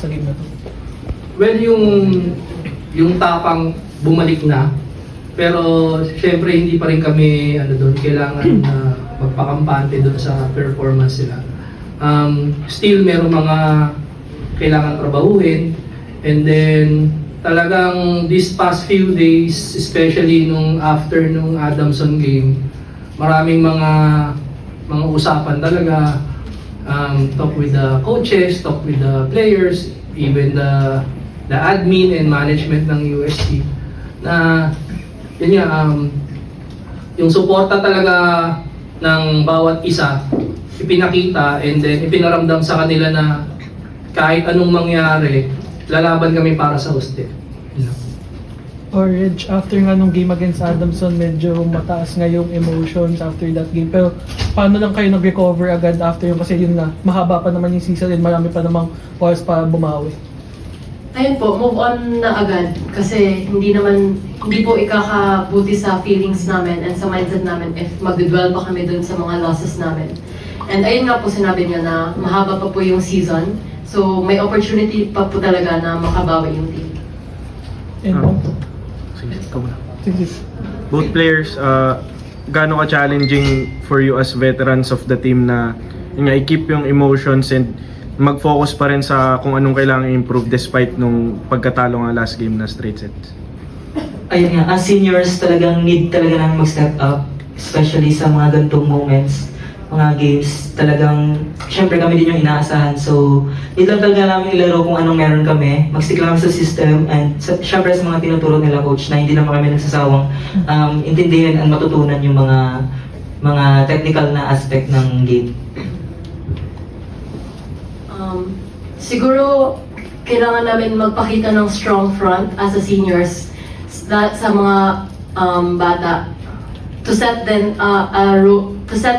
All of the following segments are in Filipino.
sa game na to? Well, yung tapang bumalik na, pero syempre hindi pa rin kami doon, kailangan na magpakampante doon sa performance nila. Still meron mga kailangan trabahuin, and then talagang these past few days, especially after nung Adamson game, maraming mga usapan talaga, talk with the coaches, talk with the players, even the admin and management ng UST, na yun nga, yung suporta talaga ng bawat isa ipinakita, and then ipinaramdam sa kanila na kahit anong mangyari, lalaban kami para sa Uste. Or Reg, after nga nung game against Adamson, medyo mataas nga yung emotions after that game. Pero paano lang kayo nag-recover agad after yun? Kasi yun na, mahaba pa naman yung season and marami pa namang oras para bumawi. Ayun po, move on na agad. Kasi hindi po ikakabuti sa feelings namin and sa mindset namin if mag-dwell pa kami dun sa mga losses namin. And ayun nga po sinabi niya na mahaba pa po yung season. So may opportunity pa po talaga na makabawi yung team. And Sige, ikaw na. sige. Both players, gaano ka-challenging for you as veterans of the team na yun nga, i-keep yung emotions and mag-focus pa rin sa kung anong kailangan i-improve despite nung pagkatalo nga last game na straight sets? Ayun nga, as seniors talagang need talaga namin mag-step up, especially sa mga ganitong moments, mga games, talagang syempre kami din yung inaasahan, so need lang talaga namin ilaro kung anong meron kami, mag-stick lang sa system, and syempre sa mga tinuturo nila coach na hindi naman kami nagsasawang intindihin at matutunan yung mga technical na aspect ng game. Siguro kailangan namin magpakita ng strong front as a seniors sa mga bata to set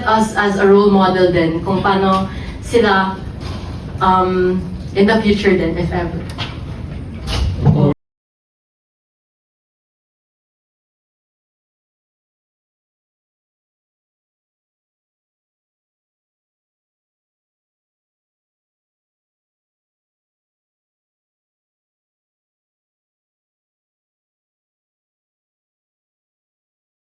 us as a role model din kung paano sila in the future din, if ever.